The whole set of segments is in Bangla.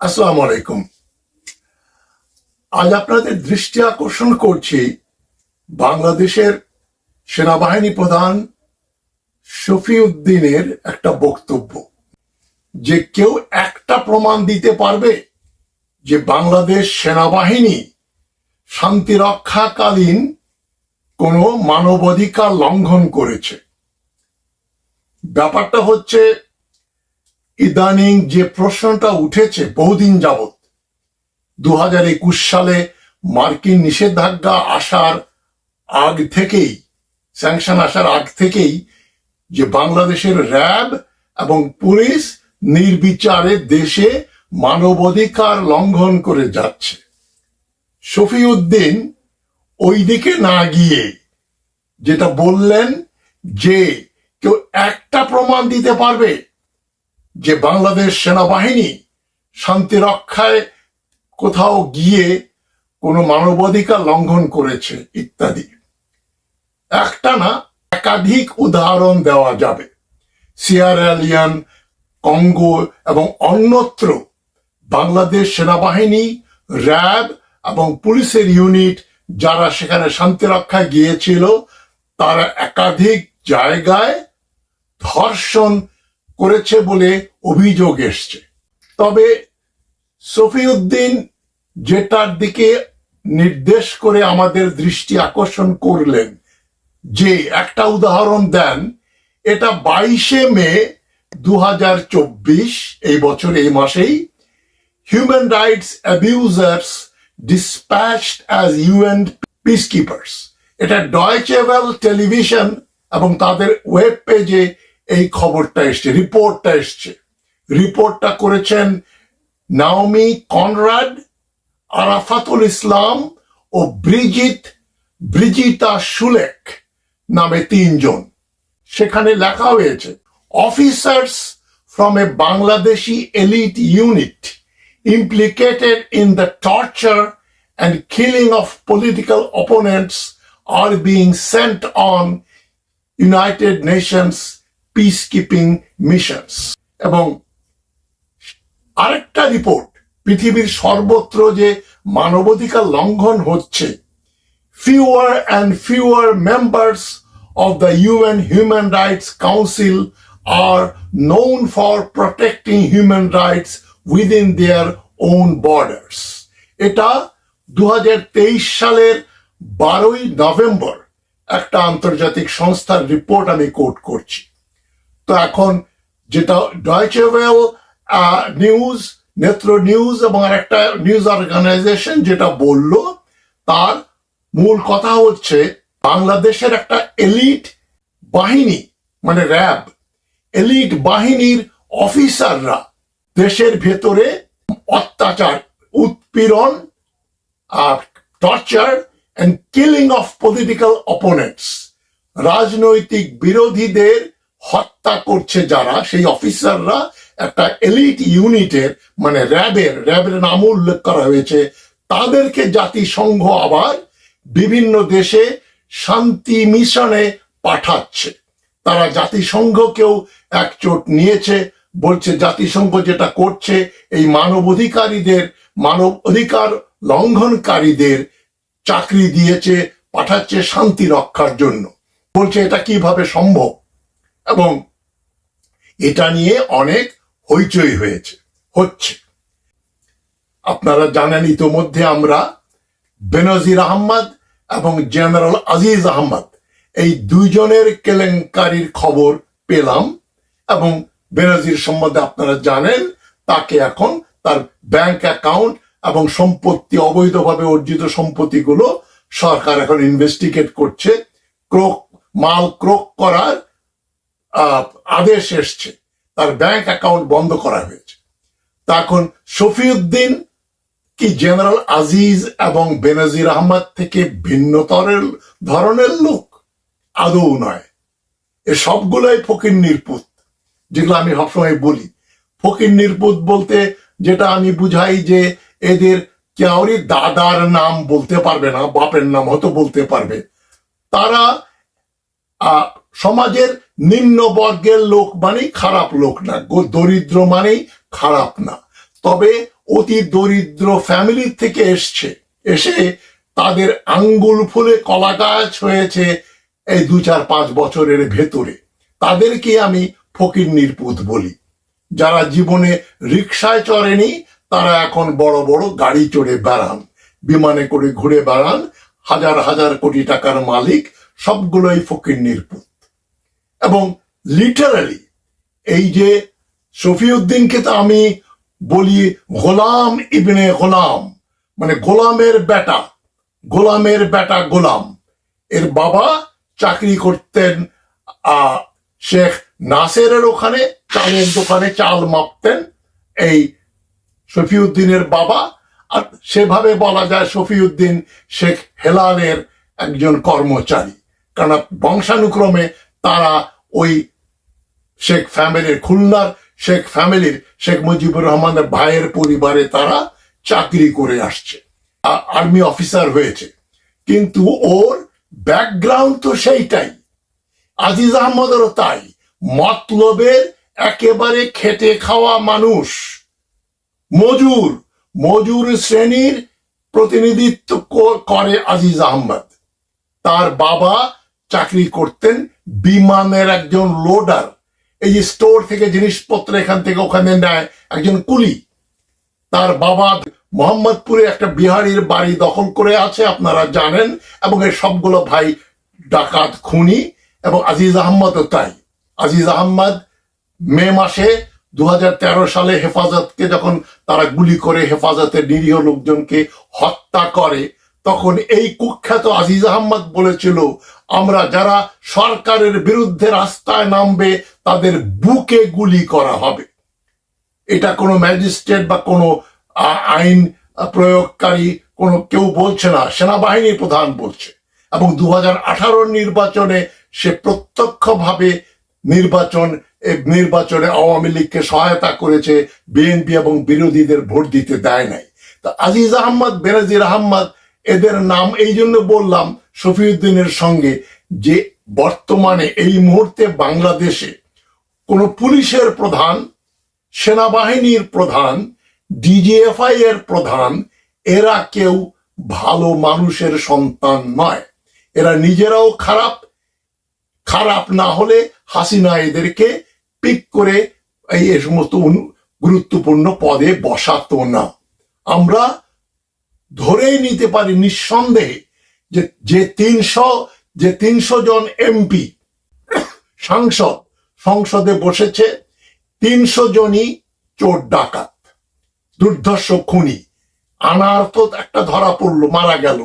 আসসালামু আলাইকুম। আজ আপনাদের দৃষ্টি আকর্ষণ করছি বাংলাদেশের সেনাবাহিনী প্রধান শফিউদ্দিনের একটা বক্তব্য, যে কেউ একটা প্রমাণ দিতে পারবে যে বাংলাদেশ সেনাবাহিনী শান্তি রক্ষাকালীন কোনো মানবাধিকার লঙ্ঘন করেছে। ব্যাপারটা হচ্ছে, ইদানিং যে প্রশ্নটা উঠেছে বহুদিন যাবৎ, 2021 সালে মার্কিন নিষেধাজ্ঞা আসার আগ থেকেই, স্যাংশন আসার আগ থেকেই, যে বাংলাদেশের র্যাব এবং পুলিশ নির্বিচারে দেশে মানবাধিকার লঙ্ঘন করে যাচ্ছে। শফিউদ্দিন ওই দিকে না গিয়ে যেটা বললেন, যে কেউ একটা প্রমাণ দিতে পারবে যে বাংলাদেশ সেনাবাহিনী শান্তি রক্ষায় কোথাও গিয়ে কোনো মানবাধিকার লঙ্ঘন করেছে ইত্যাদি। একটা না, একাধিক উদাহরণ দেওয়া যাবে। সিয়েরা লিওন, কঙ্গো এবং অন্যত্র বাংলাদেশ সেনাবাহিনী, র্যাব এবং পুলিশের ইউনিট যারা সেখানে শান্তি রক্ষায় গিয়েছিল, তারা একাধিক জায়গায় ধর্ষণ করেছে বলে অভিযোগ এসছে। তবে শফিউদ্দিন যেটার দিকে নির্দেশ করে আমাদের দৃষ্টি আকর্ষণ করলেন, যে একটা উদাহরণ দেন, এটা 22 মে 2024, এই বছর এই মাসেই, human rights abusers dispatched as UN peacekeepers. এটা ডয়েচে ওয়েল টেলিভিশন এবং তাদের ওয়েব পেজে এই খবরটা এসছে, রিপোর্টটা এসছে। রিপোর্টটা করেছেন নাওমি কনরাড, আরাফাতুল ইসলাম ও ব্রিজিতা শুলেক নামে 3 জন। সেখানে লেখা হয়েছে, officers from a Bangladeshi elite unit implicated in the torture and killing of political opponents are being sent on United Nations peacekeeping missions. এবং আরেকটা রিপোর্ট, পৃথিবীর সর্বত্র যে মানবাধিকার লঙ্ঘন হচ্ছে, fewer and fewer members of the UN Human Rights Council are known for protecting human rights within their own borders. এটা 2023 সালের 12 নভেম্বর একটা আন্তর্জাতিক সংস্থার রিপোর্ট আমি কোট করছি। তো এখন যেটা ডয়েচে ওয়েল নিউজ, নেত্র নিউজ এবং আরেকটা নিউজ অর্গানাইজেশন যেটা বলল, তার মূল কথা হচ্ছে, বাংলাদেশের একটা এলিট বাহিনী মানে র্যাব, এলিট বাহিনীর অফিসাররা দেশের ভেতরে অত্যাচার, উৎপীড়ন, torture and killing of political opponents, রাজনৈতিক বিরোধীদের হত্যা করছে যারা, সেই অফিসাররা একটা এলিট ইউনিটের মানে র্যাবের নাম উল্লেখ করা হয়েছে, তাদেরকে জাতিসংঘ আবার বিভিন্ন দেশে শান্তি মিশনে পাঠাচ্ছে। তারা জাতিসংঘকেও একচোট নিয়েছে, বলছে জাতিসংঘ যেটা করছে, এই মানব অধিকার লঙ্ঘনকারীদের চাকরি দিয়েছে, পাঠাচ্ছে শান্তি রক্ষার জন্য। বলছে এটা কিভাবে সম্ভব, এবং এটা নিয়ে অনেক হইচই হচ্ছে। আপনারা জানেন, ইতোমধ্যে আমরা বেনজির আহমদ এবং জেনারেল আজিজ আহমদ, এই 2 জনের কেলেঙ্কারির খবর পেলাম। এবং বেনজির সম্বন্ধে আপনারা জানেন, তাকে এখন তার ব্যাংক অ্যাকাউন্ট এবং সম্পত্তি, অবৈধভাবে অর্জিত সম্পত্তিগুলো সরকার এখন ইনভেস্টিগেট করছে। মাল ক্রোক করার আদেশ এসছে, তার ব্যাংক অ্যাকাউন্ট বন্ধ করা হয়েছে। তা এখন শফিউদ্দিন কি জেনারেল আজিজ এবং বেনজির আহমদ থেকে ভিন্ন ধরনের লোক? আদৌ নয়। এ সবগুলোই ফকিন্নির পুত, যেগুলো আমি সবসময় বলি। ফকিন্নির পুত বলতে যেটা আমি বুঝাই, যে এদের কেউরি দাদার নাম বলতে পারবে না, বাপের নাম হয়তো বলতে পারবে। তারা সমাজের নিম্ন বর্গের লোক মানেই খারাপ লোক না, দরিদ্র মানেই খারাপ না। তবে অতি দরিদ্র ফ্যামিলির থেকে এসে তাদের আঙ্গুল ফুলে কলা গাছ হয়েছে এই 2-4-5 বছরের ভেতরে। তাদেরকে আমি ফকিন্নির পুত বলি। যারা জীবনে রিকশায় চড়েনি তারা এখন বড় বড় গাড়ি চড়ে বেড়ান, বিমানে করে ঘুরে বেড়ান, হাজার হাজার কোটি টাকার মালিক, সবগুলোই ফকিন্নির পুত। এবং লিটারালি এই যে শফিউদ্দিনকে তো আমি বলি গোলাম ইবনে গোলাম, মানে গোলামের বেটা, গোলামের বেটা গোলাম। এর বাবা চাকরি করতেন শেখ নাসেরের ওখানে, চালের দোকানে চাল মাপতেন এই শফিউদ্দিনের বাবা। আর সেভাবে বলা যায় শফিউদ্দিন শেখ হেলালের একজন কর্মচারী, কারণ বংশানুক্রমে তারা ওই শেখ ফ্যামিলির, খুলনার শেখ ফ্যামিলির, শেখ মুজিবুর রহমানের ভাইয়ের পরিবারে তারা চাকরি করে আসছে, আর্মি অফিসার হয়েছে। কিন্তু ওর ব্যাকগ্রাউন্ড তো সেইটাই, আজিজ আহমদেরও তাই। মতলবের একেবারে খেটে খাওয়া মানুষ, মজুর শ্রেণীর প্রতিনিধিত্ব করে আজিজ আহমদ। তার বাবা চাকরি করতেন বিমানের একজন লোডার, এই যে স্টোর থেকে জিনিসপত্র এখান থেকে ওখানে নেয়, একজন কুলি। তার বাবা মোহাম্মদপুরে একটা বিহারির বাড়ি দখল করে আছে, আপনারা জানেন, এবং এর সবগুলো ভাই ডাকাত, খুনি। এবং আজিজ আহমদও তাই। আজিজ আহমদ মে মাসে 2013 সালে হেফাজতকে যখন তারা গুলি করে হেফাজতের নিরীহ লোকজনকে হত্যা করে, তখন এই কুখ্যাত আজিজ আহমদ বলেছিল, আমরা যারা সরকারের বিরুদ্ধে রাস্তায় নামবে তাদের বুকে গুলি করা হবে। এটা কোনো ম্যাজিস্ট্রেট বা কোনো আইন প্রয়োগকারী কোনো কেউ বলছে না, সেনাবাহিনীর প্রধান বলছে। এবং 2018 নির্বাচনে সে প্রত্যক্ষভাবে নির্বাচনে আওয়ামী লীগকে সহায়তা করেছে, বিএনপি এবং বিরোধীদের ভোট দিতে দেয় নাই। তো আজিজ আহমদ, বেনজির আহমদ, এদের নাম এই জন্য বললাম শফিউদ্দিনের সঙ্গে, যে বর্তমানে এই মুহূর্তে বাংলাদেশে কোন পুলিশের প্রধান, সেনাবাহিনীর প্রধান, ডিজিএফআই এর প্রধান, এরা কেউ ভালো মানুষের সন্তান নয়। এরা নিজেরাও খারাপ না হলে হাসিনা এদেরকে পিক করে এই সমস্ত গুরুত্বপূর্ণ পদে বসাতো না। আমরা ধরেই নিতে পারি নিঃসন্দেহে যে 300 জন এমপি সংসদে বসেছে, 300 জনই চোর ডাকাত, দুর্ধর্ষ খুনি। আনার তো একটা ধরা পড়লো, মারা গেল।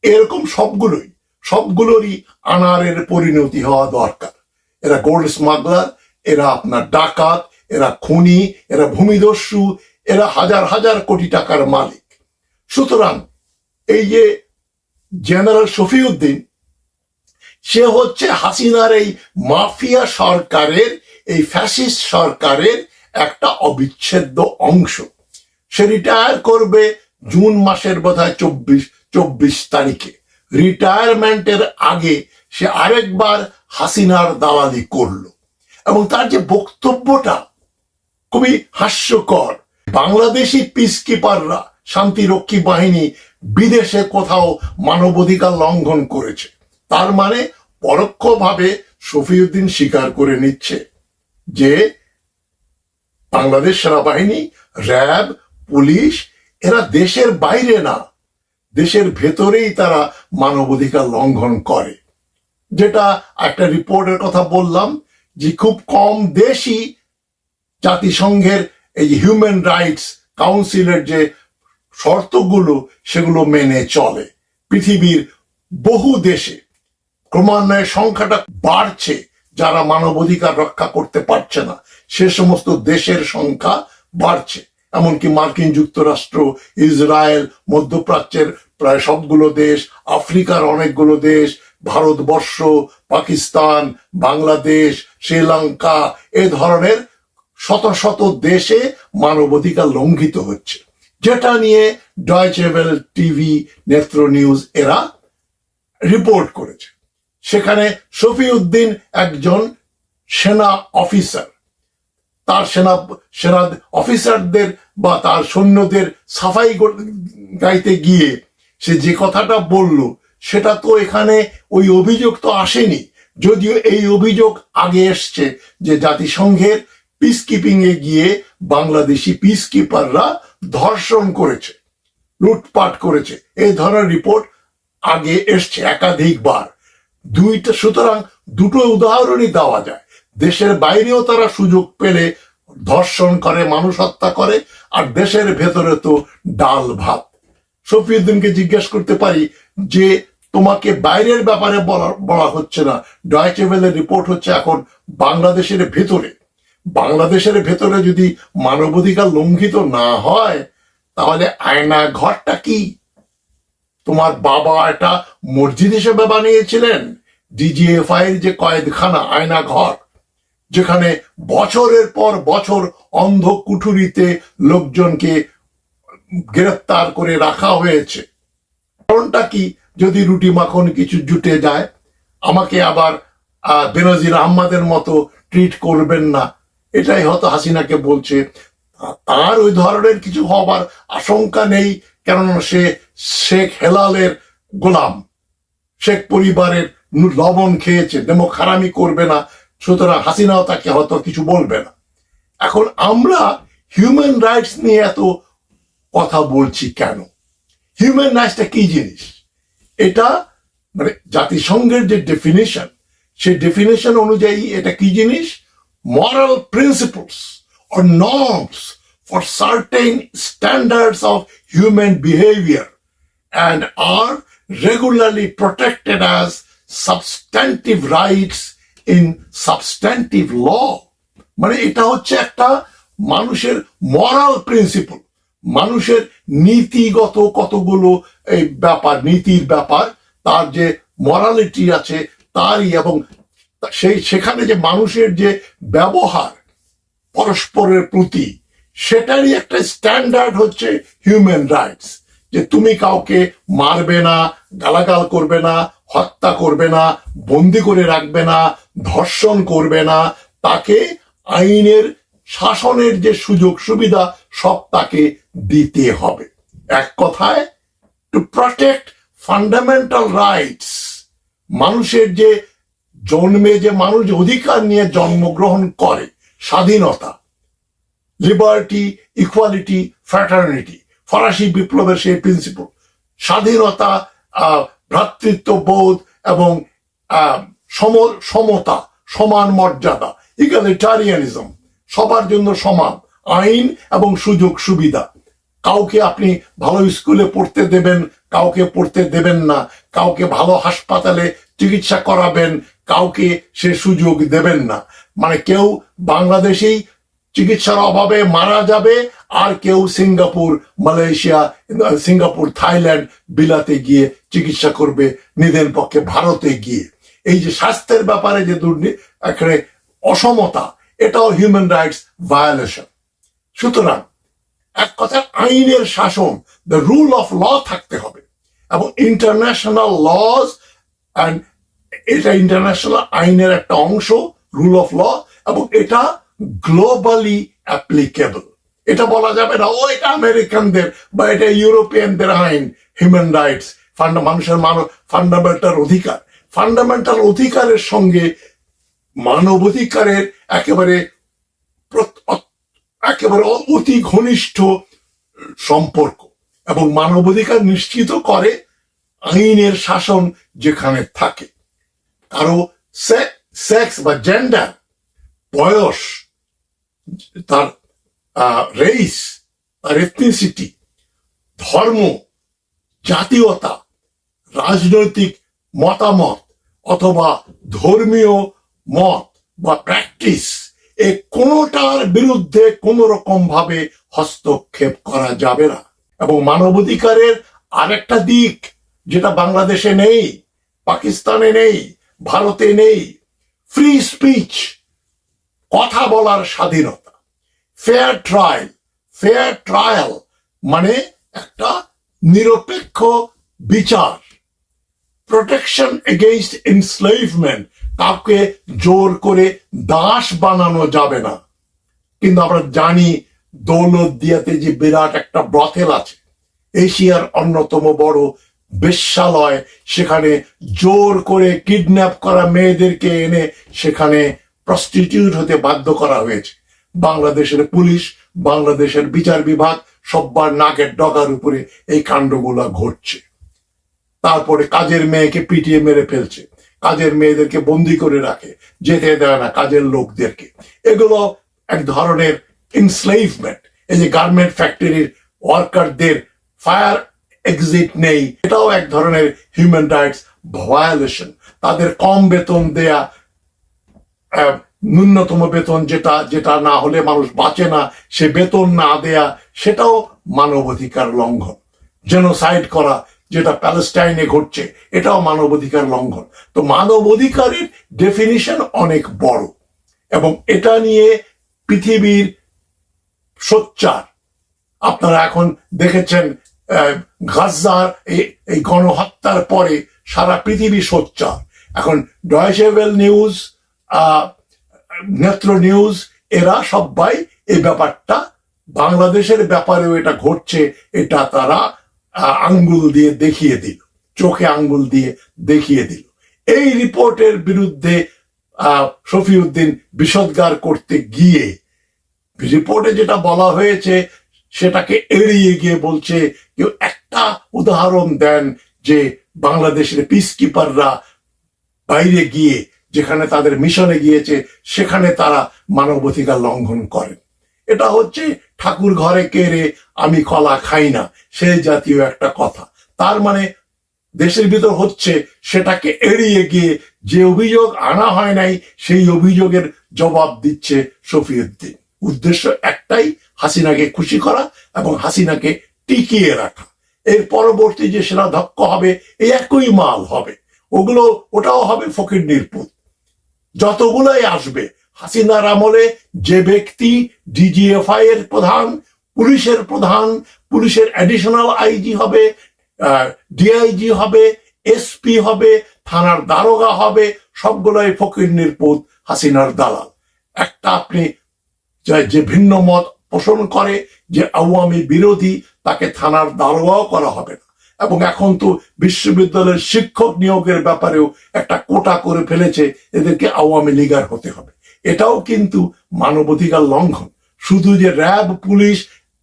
এরকম সবগুলোরই আনারের পরিণতি হওয়া দরকার। এরা গোল্ড স্মাগলার, এরা আপনার ডাকাত, এরা খুনি, এরা ভূমিদস্যু, এরা হাজার হাজার কোটি টাকার মালিক। সুতরাং এই যে জেনারেল শফিউদ্দিন, সে হচ্ছে হাসিনার এই মাফিয়া সরকারের, এই ফ্যাসিস্ট সরকারের একটা অবিচ্ছেদ্য অংশ। সে রিটায়ার করবে জুন মাসের বোধহয় 24 তারিখে। রিটায়ারমেন্টের আগে সে আরেকবার হাসিনার দালালি করলো, এবং তার যে বক্তব্যটা খুবই হাস্যকর। বাংলাদেশি পিসকিপাররা, শান্তিরক্ষী বাহিনী বিদেশে কোথাও মানবাধিকার লঙ্ঘন করেছে, তার মানে পরোক্ষভাবে শফিউদ্দিন স্বীকার করে নিচ্ছে যে বাংলাদেশ সেনাবাহিনী, র্যাব, পুলিশ, এরা দেশের বাইরে না, দেশের ভেতরেই তারা মানবাধিকার লঙ্ঘন করে। যেটা একটা রিপোর্টের কথা বললাম, যে খুব কম দেশই জাতিসংঘের এই হিউম্যান রাইটস কাউন্সিলের যে শর্তগুলো সেগুলো মেনে চলে। পৃথিবীর বহু দেশে ক্রমান্বয়ে সংখ্যাটা বাড়ছে যারা মানবাধিকার রক্ষা করতে পারছে না, সে সমস্ত দেশের সংখ্যা বাড়ছে। এমনকি মার্কিন যুক্তরাষ্ট্র, ইসরায়েল, মধ্যপ্রাচ্যের প্রায় সবগুলো দেশ, আফ্রিকার অনেকগুলো দেশ, ভারতবর্ষ, পাকিস্তান, বাংলাদেশ, শ্রীলঙ্কা, এ ধরনের শত শত দেশে মানবাধিকার লঙ্ঘিত হচ্ছে, যেটা নিয়ে ডয়েচে ওয়েল টিভি, নেত্র নিউজ এরা রিপোর্ট করেছে। সেখানে শফিউদ্দিন একজন সেনা অফিসার, তার সেনা অফিসারদের বা তার সৈন্যদের সাফাই গাইতে গিয়ে সে যে কথাটা বলল, সেটা তো এখানে ওই অভিযোগ তো আসেনি। যদিও এই অভিযোগ আগে এসছে যে জাতিসংঘের পিস কিপিং এ গিয়ে বাংলাদেশি পিস কিপাররা ধর্ষণ করেছে, লুটপাট করেছে, এই ধরনের রিপোর্ট আগে এসছে একাধিকবার। সুতরাং দুটো উদাহরণই দেওয়া যায়। দেশের বাইরেও তারা সুযোগ পেলে ধর্ষণ করে, মানুষ হত্যা করে, আর দেশের ভেতরে তো ডাল ভাত। শফিউদ্দিনকে জিজ্ঞেস করতে পারি যে তোমাকে বাইরের ব্যাপারে বলা হচ্ছে না, ডয়েচে ভেলে রিপোর্ট হচ্ছে এখন বাংলাদেশের ভেতরে। বাংলাদেশের ভেতরে যদি মানবাধিকার লঙ্ঘিত না হয়, তাহলে আয়না ঘরটা কি? তোমার বাবা এটা মসজিদ হিসেবে বানিয়েছিলেন, ডিজিএফআই এর যে কয়েদখানা, আয়না ঘর, যেখানে বছরের পর বছর অন্ধ কুঠুরিতে লোকজনকে গ্রেফতার করে রাখা হয়েছে। কারণটা কি? যদি রুটি মাখন কিছু জুটে যায়, আমাকে আবার বেনজির আহমদের মতো ট্রিট করবেন না, এটাই হয়তো হাসিনাকে বলছে। তার ওই ধরনের কিছু হবার আশঙ্কা নেই, কেননা সে শেখ হেলালের গোলাম, শেখ পরিবারের লবণ খেয়েছে, খারামি করবে না, সুতরাং হাসিনাও তাকে হয়তো কিছু বলবে না। এখন আমরা হিউম্যান রাইটস নিয়ে এত কথা বলছি কেন? হিউম্যান রাইটসটা কি জিনিস? এটা মানে জাতিসংঘের যে ডেফিনেশন, সেই ডেফিনেশন অনুযায়ী এটা কি জিনিস? moral principles or norms for certain standards of human behavior and are regularly protected as substantive rights in substantive law. মানে এটা হচ্ছে একটা মানুষের মরাল প্রিন্সিপল, মানুষের নীতিগত কতগুলো এই ব্যাপার, নীতির ব্যাপার, তার যে মরালিটি আছে তারই, এবং সেখানে যে মানুষের যে ব্যবহার পরস্পরের প্রতি, সেটারই একটা স্ট্যান্ডার্ড হচ্ছে হিউম্যান রাইটস। যে তুমি কাউকে মারবে না, গালাগাল করবে না, হত্যা করবে না, বন্দি করে রাখবে না, ধর্ষণ করবে না, তাকে আইনের শাসনের যে সুযোগ সুবিধা সব তাকে দিতে হবে। এক কথায়, টু প্রটেক্ট ফান্ডামেন্টাল রাইটস, মানুষের যে জন্মে যে মানুষ অধিকার নিয়ে জন্মগ্রহণ করে, স্বাধীনতা, লিবার্টি, ইকুয়ালিটি, ফ্র্যাটার্নিটি, ফরাসি বিপ্লবের সেই প্রিন্সিপল, স্বাধীনতা, ভ্রাতৃত্ববোধ এবং সমতা, সমান মর্যাদা, ইগালিটারিয়ানিজম, সবার জন্য সমান আইন এবং সুযোগ সুবিধা। কাউকে আপনি ভালো স্কুলে পড়তে দেবেন, কাউকে পড়তে দেবেন না, কাউকে ভালো হাসপাতালে চিকিৎসা করাবেন, কাউকে সে সুযোগ দেবেন না। মানে কেউ বাংলাদেশেই চিকিৎসার অভাবে মারা যাবে, আর কেউ সিঙ্গাপুর, মালয়েশিয়া, সিঙ্গাপুর, থাইল্যান্ড, বিলাতে গিয়ে চিকিৎসা করবে, নিজের পক্ষে ভারতে গিয়ে। এই যে স্বাস্থ্যের ব্যাপারে যে এখানে অসমতা, এটাও হিউম্যান রাইটস ভায়োলেশন। সুতরাং এক কথা, আইনের শাসন, দ্য রুল অফ ল থাকতে হবে, এবং ইন্টারন্যাশনাল লজ, অ্যান্ড এটা ইন্টারন্যাশনাল আইনের একটা অংশ, রুল অফ ল, এবং এটা গ্লোবালি অ্যাপ্লিকেবল। এটা বলা যাবে না ও এটা আমেরিকানদের বা এটা ইউরোপিয়ানদের আইন। হিউম্যান রাইটস, মানুষের ফান্ডামেন্টাল অধিকার, ফান্ডামেন্টাল অধিকারের সঙ্গে মানবাধিকারের একেবারে অতি ঘনিষ্ঠ সম্পর্ক, এবং মানবাধিকার নিশ্চিত করে আইনের শাসন যেখানে থাকে। কারো সেক্স বা জেন্ডার, বয়স, তার রেস, তার এথনিসিটি, ধর্ম, জাতীয়তা, রাজনৈতিক মতামত অথবা ধর্মীয় মত বা প্র্যাকটিস, এ কোনোটার বিরুদ্ধে কোনো রকম ভাবে হস্তক্ষেপ করা যাবে না। এবং মানবাধিকারের আরেকটা দিক যেটা বাংলাদেশে নেই, পাকিস্তানে নেই, ভারতে নেই, ফ্রি স্পিচ, কথা বলার স্বাধীনতা, ফেয়ার ট্রায়াল মানে একটা নিরপেক্ষ বিচার, প্রোটেকশন এগেইনস্ট এনস্লেভমেন্ট, কাউকে জোর করে দাস বানানো যাবে না, কিন্তু আমরা জানি দৌলতদিয়াতে যে বিরাট একটা ব্রথেল আছে, এশিয়ার অন্যতম বড় বেশ্যালয়, সেখানে জোর করে কিডন্যাপ করা মেয়েদেরকে এনে সেখানে প্রস্টিটিউট হতে বাধ্য করা হয়েছে। বাংলাদেশের পুলিশ, বাংলাদেশের বিচার বিভাগ সব্বার নাকের ডগার উপরে এই কাণ্ডগুলা ঘটছে। তারপরে কাজের মেয়েকে পিটিয়ে মেরে ফেলছে, কাজের মেয়েদেরকে বন্দি করে রাখে, যেতে দেয় না কাজের লোকদেরকে। এগুলো এক ধরনের ইনস্লেভমেন্ট। এই যে গার্মেন্ট ফ্যাক্টরির ওয়ার্কারদের ফায়ার এক্সিট নেই, এটাও এক ধরনের হিউম্যান রাইটস ভায়োলেশন। তাদের কম বেতন দেয়া, ন্যূনতম বেতন যেটা যেটা না হলে মানুষ বাঁচে না, সে বেতন না দেয়া, সেটাও মানবাধিকার লঙ্ঘন। জেনোসাইড করা, যেটা প্যালেস্টাইনে ঘটছে, এটাও মানবাধিকার লঙ্ঘন। তো মানবাধিকারের ডেফিনিশন অনেক বড়, এবং এটা নিয়ে পৃথিবীর সোচ্চার। আপনারা এখন দেখেছেন গাজার এই গণহত্যার পরে সারা পৃথিবী সোচ্চার। এখন ডয়েচে ওয়েল নিউজ, নেত্র নিউজ, এরা সবাই এই ব্যাপারটা, বাংলাদেশের ব্যাপারেও এটা ঘটছে, এটা তারা আঙ্গুল দিয়ে দেখিয়ে দিল, চোখে আঙ্গুল দিয়ে দেখিয়ে দিল। এই রিপোর্টের বিরুদ্ধে শফিউদ্দিন বিষোদ্গার করতে গিয়ে রিপোর্টে যেটা বলা হয়েছে সেটাকে এড়িয়ে গিয়ে বলছে, কেউ একটা উদাহরণ দেন যে বাংলাদেশের পিস কিপাররা বাইরে গিয়ে, যেখানে তাদের মিশনে গিয়েছে, সেখানে তারা মানবাধিকার লঙ্ঘন করেন। এটা হচ্ছে ঠাকুর ঘরে কেড়ে আমি কলা খাই না, সেই জাতীয় একটা কথা। তার মানে দেশের ভিতর হচ্ছে, সেটাকে এড়িয়ে গিয়ে যে অভিযোগ আনা হয় নাই সেই অভিযোগের জবাব দিচ্ছে শফিউদ্দিন। উদ্দেশ্য একটাই, হাসিনাকে খুশি করা এবং হাসিনাকে টিকিয়ে রাখা। এর পরবর্তী যে সেনা ধক্ক হবে, এই একই মাল হবে, ওটাও হবে ফকিন্নির পুত। যতগুলাই আসবে, হাসিনার আমলে যে ব্যক্তি ডিজিএফআই এর প্রধান, পুলিশের প্রধান, পুলিশের অ্যাডিশনাল আইজি হবে, ডিআইজি হবে, এসপি হবে, থানার দারোগা হবে, সবগুলোই ফকিন্নির পুত, হাসিনার দালাল। একটা আপনি যে ভিন্ন মত পোষণ করে, যে আওয়ামী বিরোধী, তাকে থানার দারোগাও করা হবে না। এবং এখন তো বিশ্ববিদ্যালয়ের শিক্ষক নিয়োগের ব্যাপারেও একটা কোটা করে ফেলেছে, এদেরকে আওয়ামী লীগার হতে হবে। এটাও কিন্তু মানবাধিকার লঙ্ঘন। শুধু যে র্যাব পুলিশ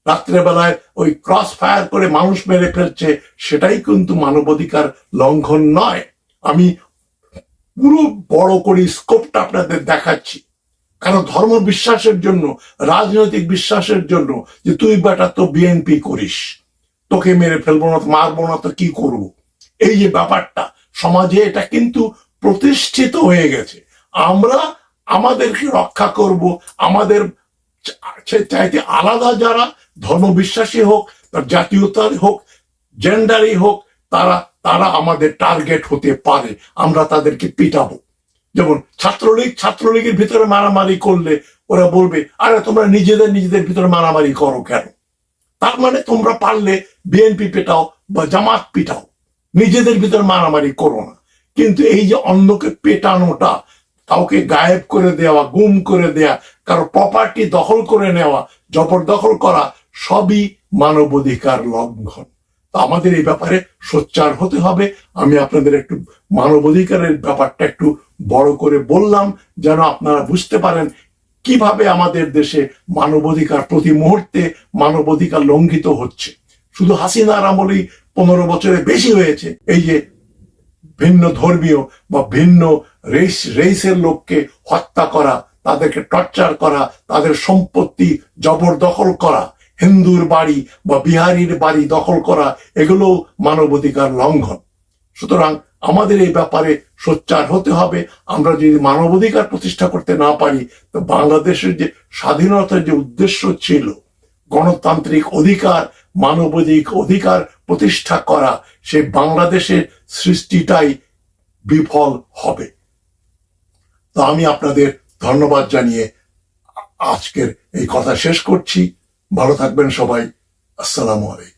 রাত্রেবেলায় ওই ক্রস ফায়ার করে মানুষ মেরে ফেলছে, সেটাই কিন্তু মানবাধিকার লঙ্ঘন নয়। আমি পুরো বড় করে স্কোপটা আপনাদের দেখাচ্ছি। কারণ ধর্ম বিশ্বাসের জন্য, রাজনৈতিক বিশ্বাসের জন্য, যে তুই বেটা তো বিএনপি করিস, তোকে মেরে ফেলবো না, মারবো না তো কি করব, এই যে ব্যাপারটা সমাজে, এটা কিন্তু প্রতিষ্ঠিত হয়ে গেছে। আমরা আমাদেরকে রক্ষা করব, আমাদের চাইতে আলাদা যারা ধর্মবিশ্বাসী হোক, তার জাতীয়তার হোক, জেন্ডারই হোক, তারা আমাদের টার্গেট হতে পারে, আমরা তাদেরকে পিটাবো। যেমন ছাত্রলীগের ভিতরে মারামারি করলে ওরা বলবে, আরে তোমরা নিজেদের ভিতরে মারামারি করো কেন? তার মানে তোমরা পারলে বিএনপি পেটাও বা জামাত পিটাও, নিজেদের ভিতরে মারামারি করো না। কিন্তু এই যে অন্যকে পেটানোটা, কাউকে গায়েব করে দেওয়া, গুম করে দেওয়া, কারো প্রপার্টি দখল করে নেওয়া, জবরদখল করা, সবই মানবাধিকার লঙ্ঘন। তো আমাদের এই ব্যাপারে সোচ্চার হতে হবে। আমি আপনাদের একটু মানবাধিকারের ব্যাপারটা একটু বড় করে বললাম, যেন আপনারা বুঝতে পারেন কিভাবে আমাদের দেশে মানবাধিকার প্রতি মুহূর্তে মানবাধিকার লঙ্ঘিত হচ্ছে। শুধু হাসিনার আমলেই 15 বছরে বেশি হয়েছে। এই যে ভিন্ন ধর্মীয় বা ভিন্ন রেসের লোককে হত্যা করা, তাদেরকে টর্চার করা, তাদের সম্পত্তি জবরদখল করা, হিন্দুর বাড়ি বা বিহারির বাড়ি দখল করা, এগুলো মানবাধিকার লঙ্ঘন। সুতরাং আমাদের এই ব্যাপারে সোচ্চার হতে হবে। আমরা যদি মানবাধিকার প্রতিষ্ঠা করতে না পারি, তো বাংলাদেশের যে স্বাধীনতার যে উদ্দেশ্য ছিল, গণতান্ত্রিক অধিকার, মানবাধিক অধিকার প্রতিষ্ঠা করা, সে বাংলাদেশের সৃষ্টিটাই বিফল হবে। তো আমি আপনাদের ধন্যবাদ জানিয়ে আজকের এই কথা শেষ করছি। ভালো থাকবেন সবাই। আসসালামু আলাইকুম।